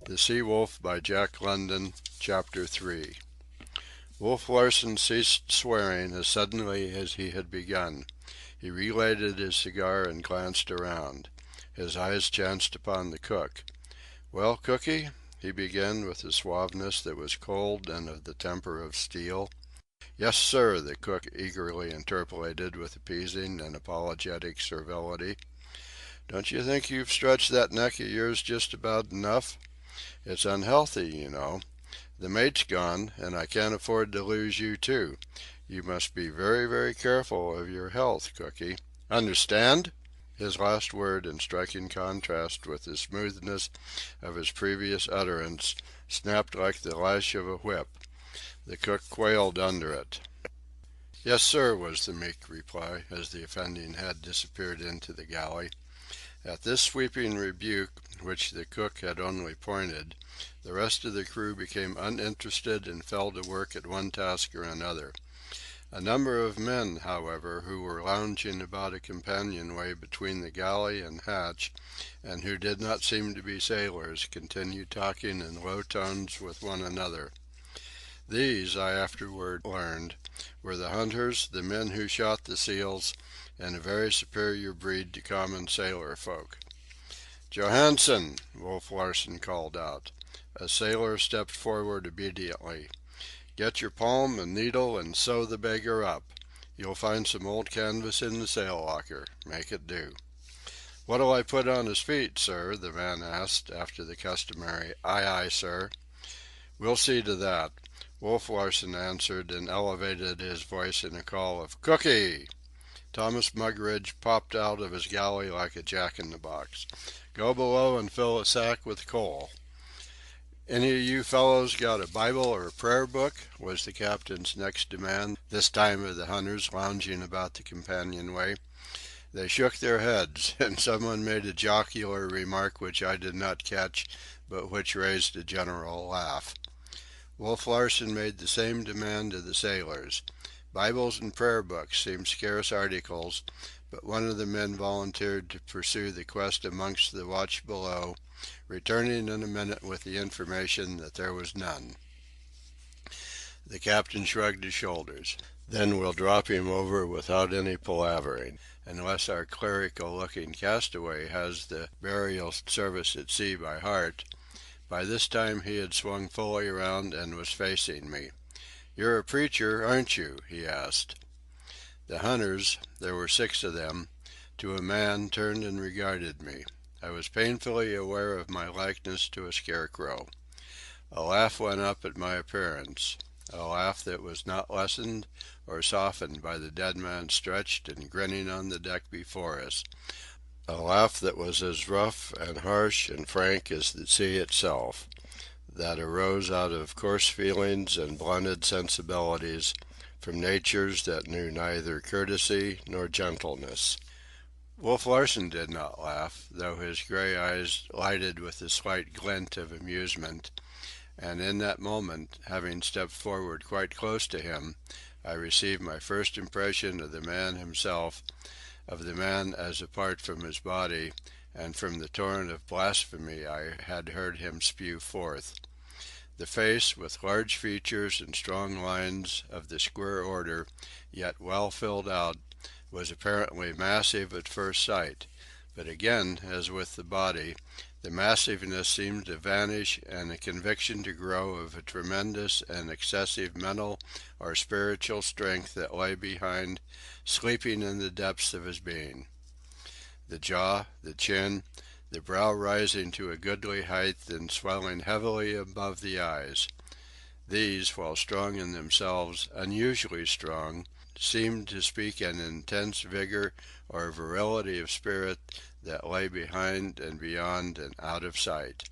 The Sea Wolf by Jack London, Chapter 3. Wolf Larsen ceased swearing as suddenly as he had begun. He relighted his cigar and glanced around. His eyes chanced upon the cook. "Well, Cookie?" he began with a suaveness that was cold and of the temper of steel. "Yes, sir," the cook eagerly interpolated with appeasing and apologetic servility. "Don't you think you've stretched that neck of yours just about enough? It's unhealthy, you know. The mate's gone, and I can't afford to lose you, too. You must be very, very careful of your health, Cookie. Understand?" His last word, in striking contrast with the smoothness of his previous utterance, snapped like the lash of a whip. The cook quailed under it. "Yes, sir," was the meek reply, as the offending head disappeared into the galley. At this sweeping rebuke, which the cook had only pointed, the rest of the crew became uninterested and fell to work at one task or another. A number of men, however, who were lounging about a companionway between the galley and hatch, and who did not seem to be sailors, continued talking in low tones with one another. These, I afterward learned, were the hunters, the men who shot the seals, and a very superior breed to common sailor folk. "Johansen!" Wolf Larsen called out. A sailor stepped forward obediently. "Get your palm and needle and sew the beggar up. You'll find some old canvas in the sail locker. Make it do." "What'll I put on his feet, sir?" the man asked, after the customary "Aye, aye, sir." "We'll see to that," Wolf Larsen answered, and elevated his voice in a call of "Cookie!" Thomas Mugridge popped out of his galley like a jack-in-the-box. "Go below and fill a sack with coal." "Any of you fellows got a Bible or a prayer book?" was the captain's next demand, this time of the hunters lounging about the companionway. They shook their heads, and someone made a jocular remark which I did not catch, but which raised a general laugh. Wolf Larsen made the same demand of the sailors. Bibles and prayer books seemed scarce articles, but one of the men volunteered to pursue the quest amongst the watch below, returning in a minute with the information that there was none. The captain shrugged his shoulders. "Then we'll drop him over without any palavering, unless our clerical-looking castaway has the burial service at sea by heart." By this time he had swung fully around and was facing me. "You're a preacher, aren't you?" he asked. The hunters, there were 6 of them, to a man turned and regarded me. I was painfully aware of my likeness to a scarecrow. A laugh went up at my appearance, a laugh that was not lessened or softened by the dead man stretched and grinning on the deck before us, a laugh that was as rough and harsh and frank as the sea itself, that arose out of coarse feelings and blunted sensibilities, from natures that knew neither courtesy nor gentleness. Wolf Larsen did not laugh, though his gray eyes lighted with a slight glint of amusement, and in that moment, having stepped forward quite close to him, I received my first impression of the man himself, of the man as apart from his body, and from the torrent of blasphemy I had heard him spew forth. The face, with large features and strong lines of the square order, yet well filled out, was apparently massive at first sight, but again, as with the body, the massiveness seemed to vanish and a conviction to grow of a tremendous and excessive mental or spiritual strength that lay behind, sleeping in the depths of his being. The jaw, the chin, the brow rising to a goodly height and swelling heavily above the eyes. These, while strong in themselves, unusually strong, seemed to speak an intense vigor or virility of spirit that lay behind and beyond and out of sight.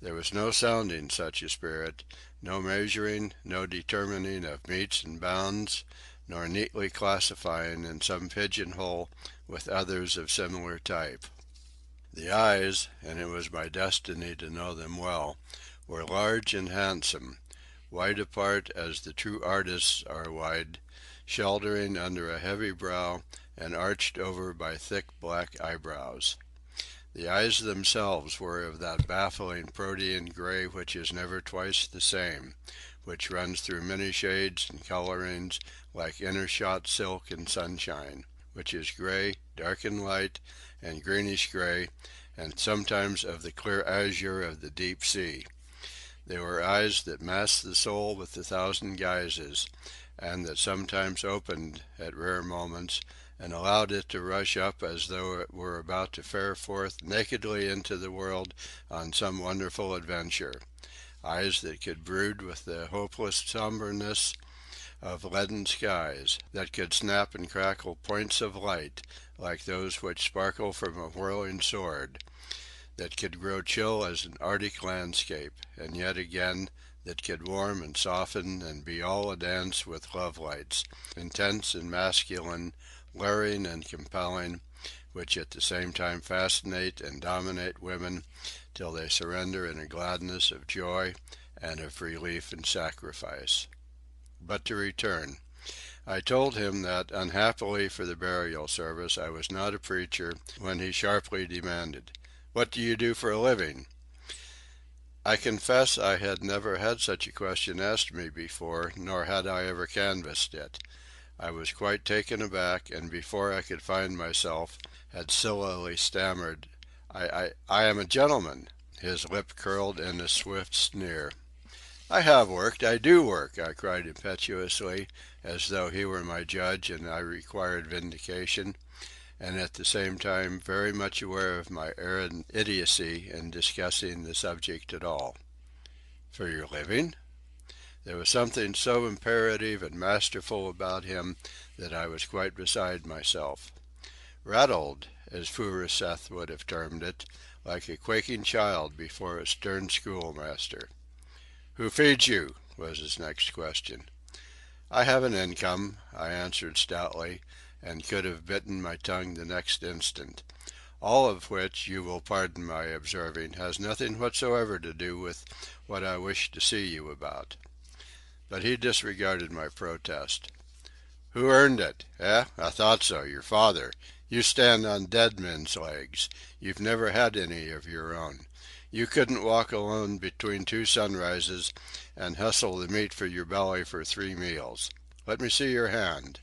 There was no sounding such a spirit, no measuring, no determining of metes and bounds, nor neatly classifying in some pigeon-hole with others of similar type. The eyes, and it was my destiny to know them well, were large and handsome, wide apart as the true artists are wide, sheltering under a heavy brow and arched over by thick black eyebrows. The eyes themselves were of that baffling protean gray which is never twice the same, which runs through many shades and colorings like intershot silk in sunshine, which is gray, dark and light, and greenish gray, and sometimes of the clear azure of the deep sea. They were eyes that masked the soul with a thousand guises, and that sometimes opened at rare moments and allowed it to rush up as though it were about to fare forth nakedly into the world on some wonderful adventure. Eyes that could brood with the hopeless somberness of leaden skies, that could snap and crackle points of light like those which sparkle from a whirling sword, that could grow chill as an Arctic landscape, and yet again that could warm and soften and be all a dance with love lights, intense and masculine, luring and compelling, which at the same time fascinate and dominate women till they surrender in a gladness of joy and of relief and sacrifice. But to return. I told him that, unhappily for the burial service, I was not a preacher, when he sharply demanded, "What do you do for a living?" I confess I had never had such a question asked me before, nor had I ever canvassed it. I was quite taken aback, and before I could find myself, had sillily stammered, I am a gentleman." His lip curled in a swift sneer. "I have worked, I do work," I cried impetuously, as though he were my judge and I required vindication, and at the same time very much aware of my arrant idiocy in discussing the subject at all. "For your living?" There was something so imperative and masterful about him that I was quite beside myself. Rattled, as Furuseth would have termed it, like a quaking child before a stern schoolmaster. "Who feeds you?" was his next question. "I have an income," I answered stoutly, and could have bitten my tongue the next instant. "All of which, you will pardon my observing, has nothing whatsoever to do with what I wish to see you about." But he disregarded my protest. "Who earned it? Eh? I thought so. Your father. You stand on dead men's legs. You've never had any of your own. You couldn't walk alone between two sunrises and hustle the meat for your belly for 3 meals. Let me see your hand."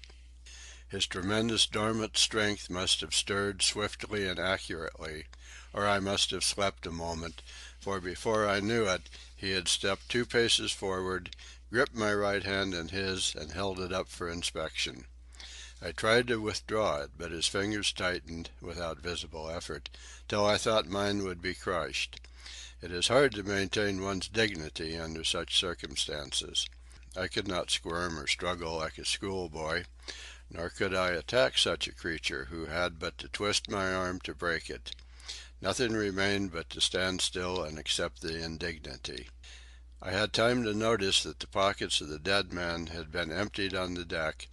His tremendous dormant strength must have stirred swiftly and accurately, or I must have slept a moment, for before I knew it he had stepped 2 paces forward, gripped my right hand in his, and held it up for inspection. I tried to withdraw it, but his fingers tightened, without visible effort, till I thought mine would be crushed. It is hard to maintain one's dignity under such circumstances. I could not squirm or struggle like a schoolboy, nor could I attack such a creature who had but to twist my arm to break it. Nothing remained but to stand still and accept the indignity. I had time to notice that the pockets of the dead man had been emptied on the deck,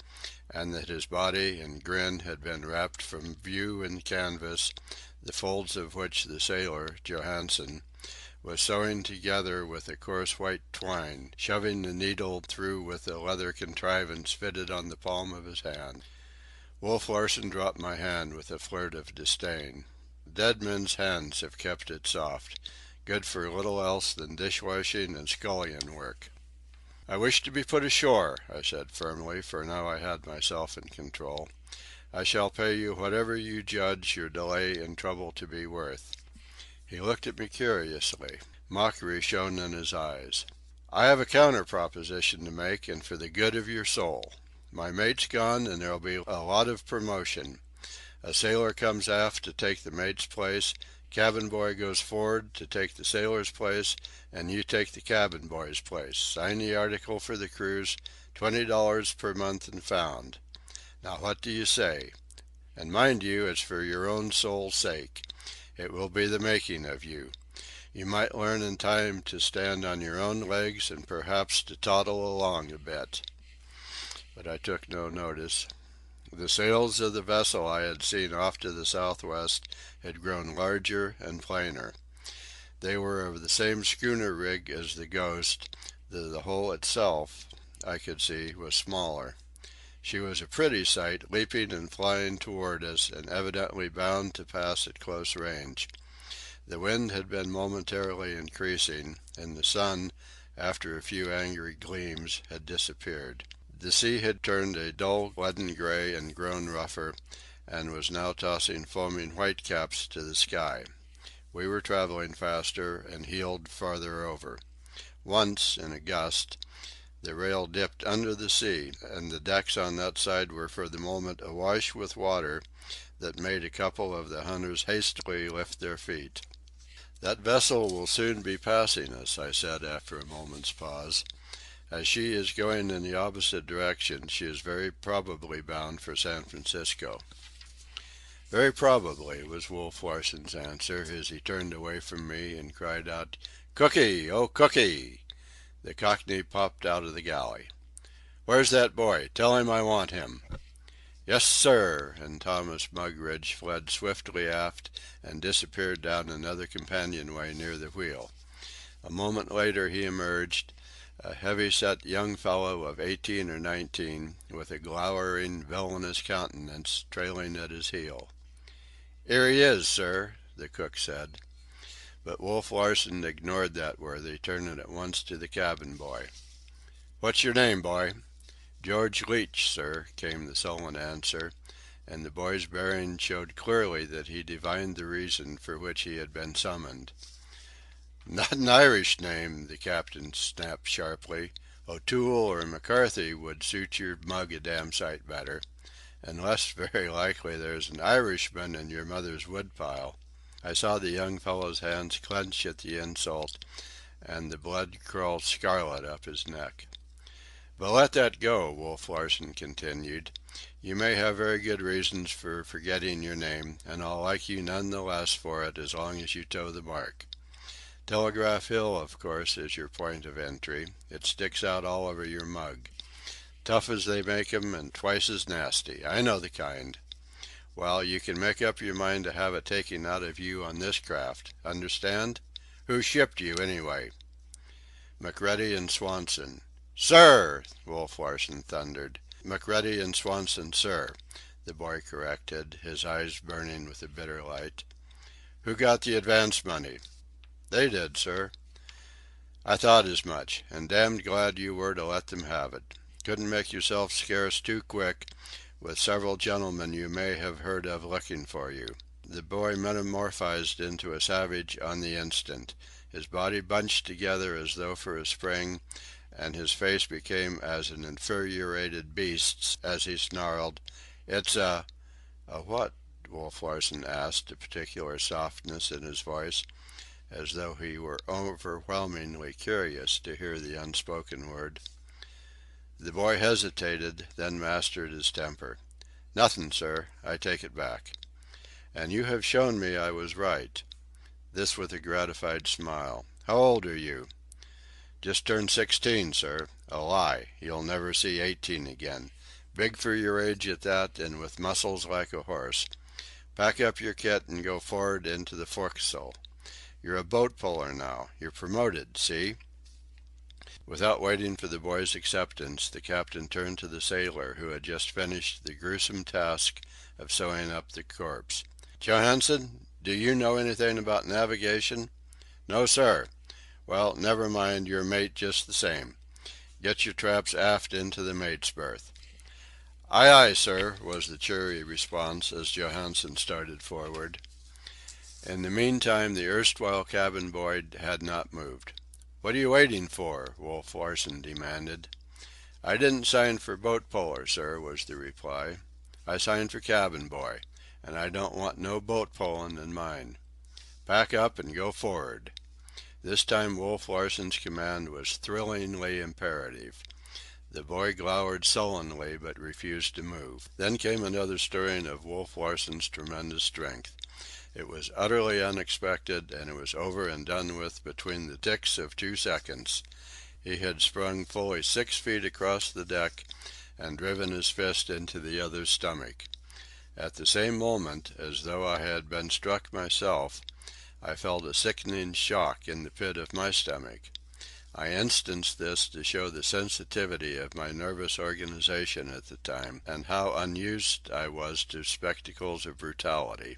and that his body and grin had been wrapped from view in canvas, the folds of which the sailor, Johansen, was sewing together with a coarse white twine, shoving the needle through with a leather contrivance fitted on the palm of his hand. Wolf Larsen dropped my hand with a flirt of disdain. Dead men's hands have kept it soft, good for little else than dishwashing and scullion work. "I wish to be put ashore," I said firmly, for now I had myself in control. "I shall pay you whatever you judge your delay and trouble to be worth." He looked at me curiously. Mockery shone in his eyes. "I have a counter proposition to make, and for the good of your soul. My mate's gone, and there'll be a lot of promotion. A sailor comes aft to take the mate's place, cabin boy goes for'ard to take the sailor's place, and you take the cabin boy's place. Sign the article for the cruise, $20 per month and found. Now what do you say? And mind you, it's for your own soul's sake. It will be the making of you. You might learn in time to stand on your own legs and perhaps to toddle along a bit." But I took no notice. The sails of the vessel I had seen off to the southwest had grown larger and plainer. They were of the same schooner rig as the Ghost, though the hull itself, I could see, was smaller. She was a pretty sight, leaping and flying toward us, and evidently bound to pass at close range. The wind had been momentarily increasing, and the sun, after a few angry gleams, had disappeared. The sea had turned a dull leaden gray and grown rougher, and was now tossing foaming whitecaps to the sky. We were travelling faster, and heeled farther over. Once, in a gust, the rail dipped under the sea, and the decks on that side were for the moment awash with water that made a couple of the hunters hastily lift their feet. "That vessel will soon be passing us," I said after a moment's pause. "As she is going in the opposite direction, she is very probably bound for San Francisco." "Very probably," was Wolf Larsen's answer, as he turned away from me and cried out, "Cooky! Oh, Cooky!" The Cockney popped out of the galley. "Where's that boy? Tell him I want him." "Yes, sir," and Thomas Mugridge fled swiftly aft and disappeared down another companionway near the wheel. A moment later he emerged, a heavy-set young fellow of 18 or 19, with a glowering, villainous countenance, trailing at his heel. "'Ere he is, sir," the cook said. But Wolf Larsen ignored that worthy, turning at once to the cabin boy. "What's your name, boy?" "George Leach, sir," came the sullen answer, and the boy's bearing showed clearly that he divined the reason for which he had been summoned. "Not an Irish name," the captain snapped sharply. "O'Toole or McCarthy would suit your mug a damn sight better. Unless, very likely, there's an Irishman in your mother's woodpile." I saw the young fellow's hands clench at the insult, and the blood crawled scarlet up his neck. "But let that go," Wolf Larsen continued. "You may have very good reasons for forgetting your name, and I'll like you none the less for it as long as you toe the mark. Telegraph Hill, of course, is your point of entry. It sticks out all over your mug. Tough as they make 'em and twice as nasty. I know the kind. Well, you can make up your mind to have it taken out of you on this craft. Understand? Who shipped you, anyway?" "McCready and Swanson." "Sir!" Wolf Larsen thundered. "McCready and Swanson, sir," the boy corrected, his eyes burning with a bitter light. "Who got the advance money?" "They did, sir." "I thought as much, and damned glad you were to let them have it. Couldn't make yourself scarce too quick, with several gentlemen you may have heard of looking for you." The boy metamorphosed into a savage on the instant. His body bunched together as though for a spring, and his face became as an infuriated beast's as he snarled, "It's a—" "A what?" Wolf Larsen asked, a particular softness in his voice, as though he were overwhelmingly curious to hear the unspoken word. The boy hesitated, then mastered his temper. "Nothin', sir. I take it back." "And you have shown me I was right." This with a gratified smile. "How old are you?" "Just turned 16, sir. A lie. You'll never see 18 again. Big for your age at that, and with muscles like a horse. Pack up your kit and go for'ard into the forecastle. You're a boat puller now. You're promoted, see?" Without waiting for the boy's acceptance, the captain turned to the sailor who had just finished the gruesome task of sewing up the corpse. "Johansen, do you know anything about navigation?" "No, sir." "Well, never mind, you're mate just the same. Get your traps aft into the mate's berth." "Aye, aye, sir," was the cheery response as Johansen started forward. In the meantime the erstwhile cabin boy had not moved. "What are you waiting for?" Wolf Larsen demanded. "I didn't sign for boat puller, sir," was the reply. "I signed for cabin boy, and I don't want no boat pullin' in mine. Pack up and go for'ard." This time Wolf Larsen's command was thrillingly imperative. The boy glowered sullenly, but refused to move. Then came another stirring of Wolf Larsen's tremendous strength. It was utterly unexpected, and it was over and done with between the ticks of 2 seconds. He had sprung fully 6 feet across the deck and driven his fist into the other's stomach. At the same moment, as though I had been struck myself, I felt a sickening shock in the pit of my stomach. I instanced this to show the sensitivity of my nervous organization at the time, and how unused I was to spectacles of brutality.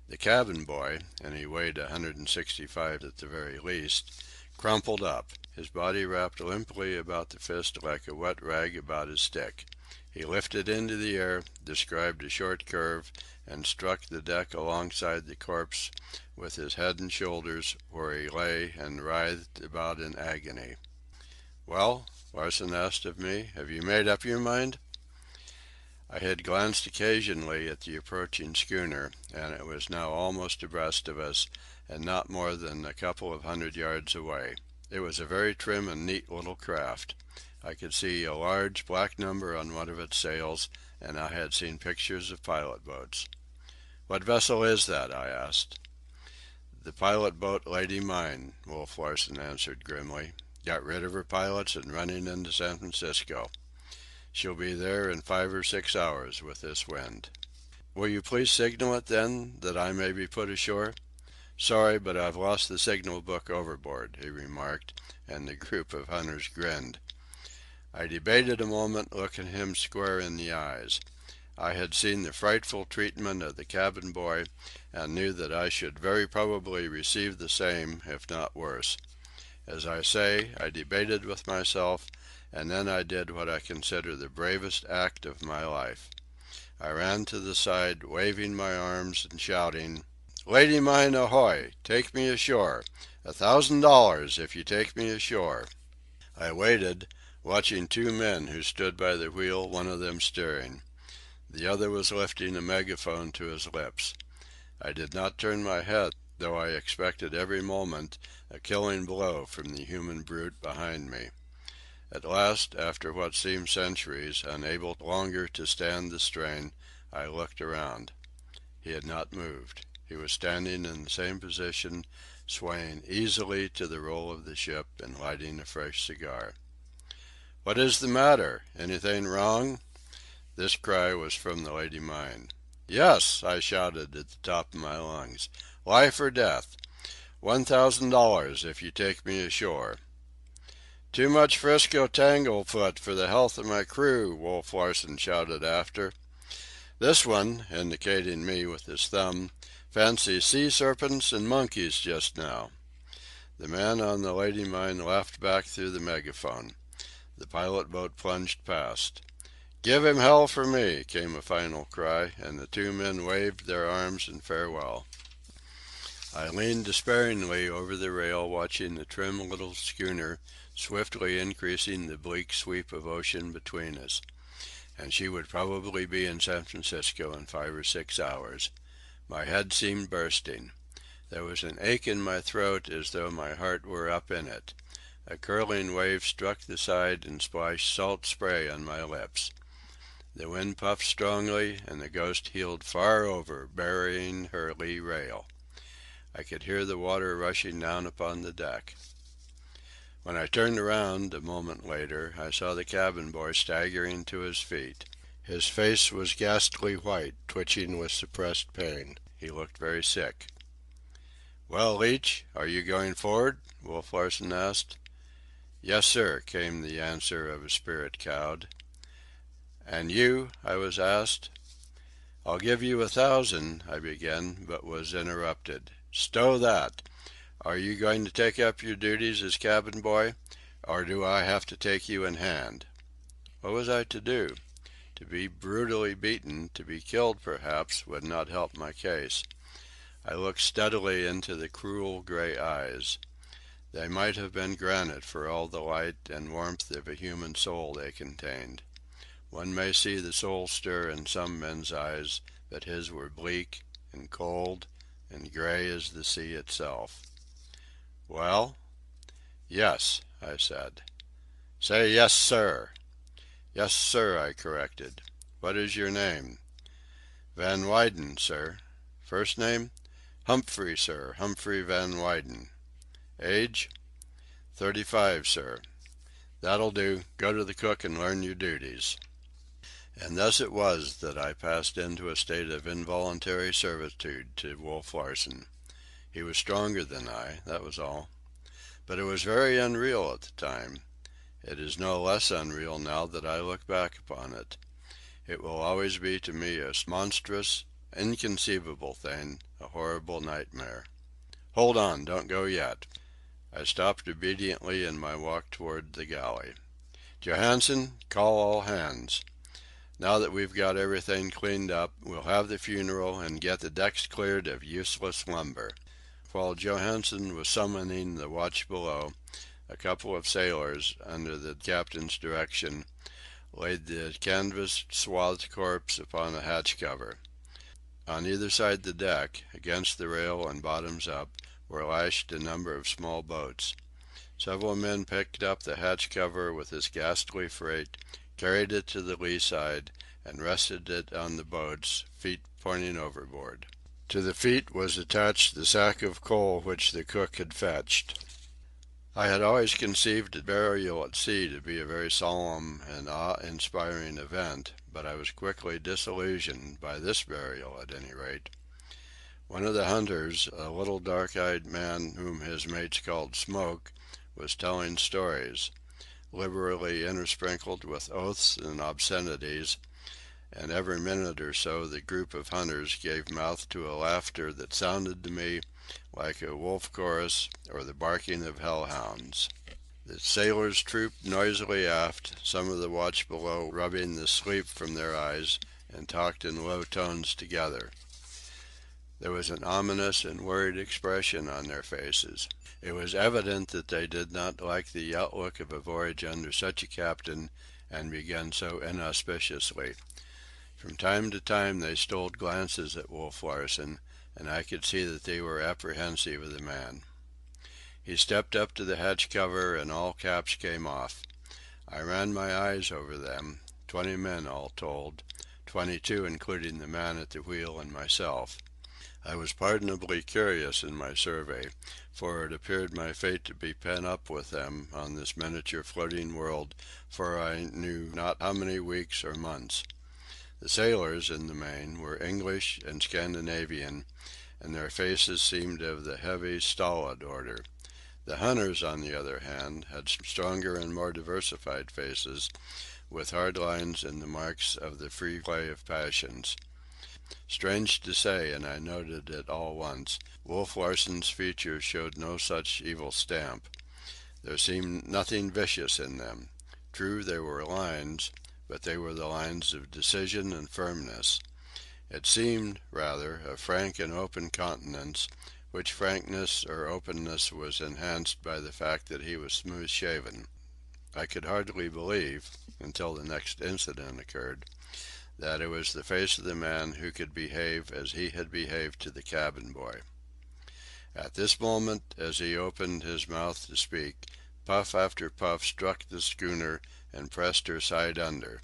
The cabin boy, and he weighed 165 at the very least, crumpled up, his body wrapped limply about the fist like a wet rag about a stick. He lifted into the air, described a short curve, and struck the deck alongside the corpse with his head and shoulders, where he lay and writhed about in agony. "Well?" Larsen asked of me. "Have you made up your mind?" I had glanced occasionally at the approaching schooner, and it was now almost abreast of us, and not more than a couple of 100 yards away. It was a very trim and neat little craft. I could see a large black number on one of its sails, and I had seen pictures of pilot boats. "What vessel is that?" I asked. "The pilot boat Lady Mine," Wolf Larsen answered grimly. "Got rid of her pilots and running into San Francisco. She'll be there in 5 or 6 hours with this wind." "Will you please signal it, then, that I may be put ashore?" "Sorry, but I've lost the signal book overboard," he remarked, and the group of hunters grinned. I debated a moment, looking him square in the eyes. I had seen the frightful treatment of the cabin boy, and knew that I should very probably receive the same, if not worse. As I say, I debated with myself, and then I did what I consider the bravest act of my life. I ran to the side, waving my arms and shouting, "Lady Mine, ahoy! Take me ashore! $1,000 if you take me ashore!" I waited, watching two men who stood by the wheel, one of them steering. The other was lifting a megaphone to his lips. I did not turn my head, though I expected every moment a killing blow from the human brute behind me. At last, after what seemed centuries, unable longer to stand the strain, I looked around. He had not moved. He was standing in the same position, swaying easily to the roll of the ship and lighting a fresh cigar. "What is the matter? Anything wrong?" This cry was from the Lady Mine. "Yes!" I shouted at the top of my lungs. "Life or death! $1,000 if you take me ashore." "Too much 'Frisco tanglefoot for the health of my crew," Wolf Larsen shouted after. "This one," indicating me with his thumb, "fancies sea serpents and monkeys just now." The man on the Lady Mine laughed back through the megaphone. The pilot boat plunged past. "Give him hell for me!" came a final cry, and the two men waved their arms in farewell. I leaned despairingly over the rail, watching the trim little schooner swiftly increasing the bleak sweep of ocean between us. And she would probably be in San Francisco in 5 or 6 hours. My head seemed bursting. There was an ache in my throat as though my heart were up in it. A curling wave struck the side and splashed salt spray on my lips. The wind puffed strongly, and the Ghost heeled far over, burying her lee rail. I could hear the water rushing down upon the deck. When I turned around, a moment later, I saw the cabin boy staggering to his feet. His face was ghastly white, twitching with suppressed pain. He looked very sick. "Well, Leach, are you going for'ard?" Wolf Larsen asked. "Yes, sir," came the answer of a spirit cowed. "And you?" I was asked. "I'll give you 1,000," I began, but was interrupted. "Stow that! Are you going to take up your duties as cabin boy, or do I have to take you in hand?" What was I to do? To be brutally beaten, to be killed perhaps, would not help my case. I looked steadily into the cruel grey eyes. They might have been granite for all the light and warmth of a human soul they contained. One may see the soul stir in some men's eyes, but his were bleak and cold and grey as the sea itself. "Well?" "Yes," I said. "Say yes, sir." "Yes, sir," I corrected. "What is your name?" "Van Weyden, sir." "First name?" "Humphrey, sir. Humphrey Van Weyden." "Age?" "35, sir." "That'll do. Go to the cook and learn your duties." And thus it was that I passed into a state of involuntary servitude to Wolf Larsen. He was stronger than I, that was all. But it was very unreal at the time. It is no less unreal now that I look back upon it. It will always be to me a monstrous, inconceivable thing, a horrible nightmare. "Hold on, don't go yet." I stopped obediently in my walk toward the galley. "Johansen, call all hands. Now that we've got everything cleaned up, we'll have the funeral and get the decks cleared of useless lumber." While Johansen was summoning the watch below, a couple of sailors, under the captain's direction, laid the canvas-swathed corpse upon a hatch cover. On either side the deck, against the rail and bottoms up, were lashed a number of small boats. Several men picked up the hatch cover with its ghastly freight, carried it to the lee side, and rested it on the boats, feet pointing overboard. To the feet was attached the sack of coal which the cook had fetched. I had always conceived a burial at sea to be a very solemn and awe-inspiring event, but I was quickly disillusioned by this burial, at any rate. One of the hunters, a little dark-eyed man whom his mates called Smoke, was telling stories, liberally intersprinkled with oaths and obscenities, and every minute or so the group of hunters gave mouth to a laughter that sounded to me like a wolf chorus or the barking of hellhounds. The sailors trooped noisily aft, some of the watch below rubbing the sleep from their eyes, and talked in low tones together. There was an ominous and worried expression on their faces. It was evident that they did not like the outlook of a voyage under such a captain and begun so inauspiciously. From time to time they stole glances at Wolf Larsen, and I could see that they were apprehensive of the man. He stepped up to the hatch cover and all caps came off. I ran my eyes over them, 20 men all told, 22 including the man at the wheel and myself. I was pardonably curious in my survey, for it appeared my fate to be pent up with them on this miniature floating world for I knew not how many weeks or months. The sailors, in the main, were English and Scandinavian, and their faces seemed of the heavy, stolid order. The hunters, on the other hand, had stronger and more diversified faces, with hard lines and the marks of the free play of passions. Strange to say, and I noted it all once, Wolf Larsen's features showed no such evil stamp. There seemed nothing vicious in them. True, there were lines, but they were the lines of decision and firmness. It seemed, rather, a frank and open countenance, which frankness or openness was enhanced by the fact that he was smooth-shaven. I could hardly believe, until the next incident occurred, that it was the face of the man who could behave as he had behaved to the cabin boy. At this moment, as he opened his mouth to speak, puff after puff struck the schooner and pressed her side under.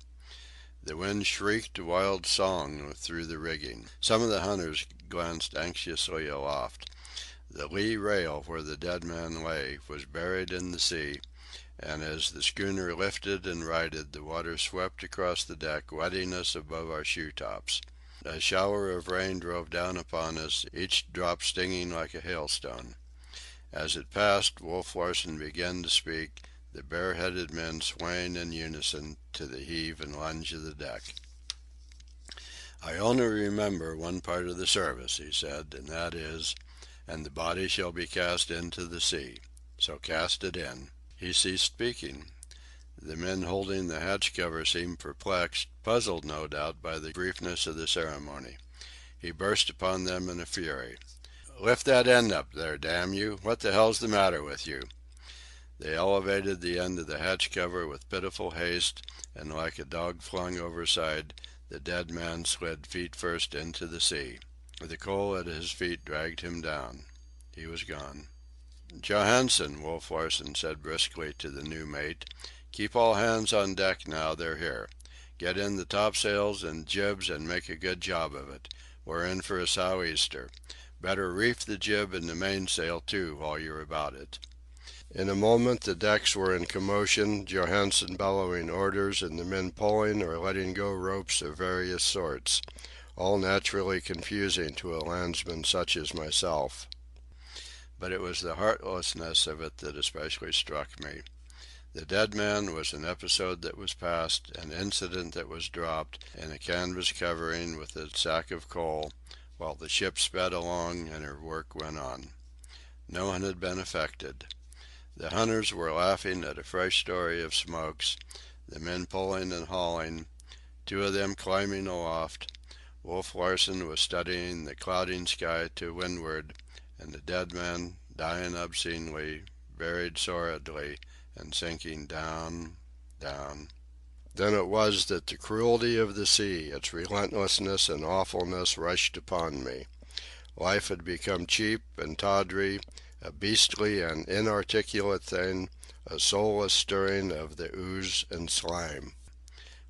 The wind shrieked a wild song through the rigging. Some of the hunters glanced anxiously aloft. The lee rail where the dead man lay was buried in the sea, and as the schooner lifted and righted, the water swept across the deck, wetting us above our shoe-tops. A shower of rain drove down upon us, each drop stinging like a hailstone. As it passed, Wolf Larsen began to speak, the bare-headed men swaying in unison to the heave and lunge of the deck. "I only remember one part of the service," he said, "and that is, 'And the body shall be cast into the sea.' So cast it in." He ceased speaking. The men holding the hatch cover seemed perplexed, puzzled no doubt by the briefness of the ceremony. He burst upon them in a fury. "Lift that end up there, damn you! What the hell's the matter with you?" They elevated the end of the hatch cover with pitiful haste, and like a dog flung overside, the dead man slid feet first into the sea. The coal at his feet dragged him down. He was gone. "Johansen," Wolf Larsen said briskly to the new mate, "keep all hands on deck now they're here. Get in the topsails and jibs and make a good job of it. We're in for a sou'easter. Better reef the jib and the mainsail, too, while you're about it." In a moment the decks were in commotion, Johansen bellowing orders and the men pulling or letting go ropes of various sorts, all naturally confusing to a landsman such as myself. But it was the heartlessness of it that especially struck me. The dead man was an episode that was past, an incident that was dropped, and a canvas covering with a sack of coal while the ship sped along and her work went on. No one had been affected. The hunters were laughing at a fresh story of smokes, the men pulling and hauling, two of them climbing aloft. Wolf Larsen was studying the clouding sky to windward, and the dead men, dying obscenely, buried sordidly, and sinking down, down. Then it was that the cruelty of the sea, its relentlessness and awfulness, rushed upon me. Life had become cheap and tawdry, a beastly and inarticulate thing, a soulless stirring of the ooze and slime.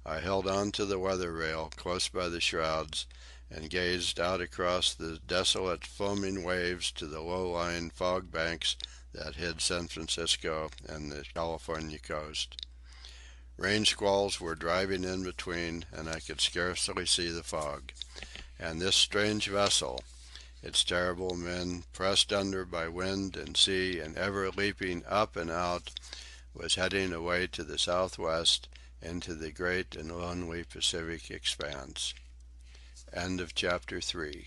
I held on to the weather rail, close by the shrouds, and gazed out across the desolate foaming waves to the low-lying fog banks that hid San Francisco and the California coast. Rain squalls were driving in between, and I could scarcely see the fog. And this strange vessel, its terrible men, pressed under by wind and sea and ever leaping up and out, was heading away to the southwest into the great and lonely Pacific expanse. End of chapter 3.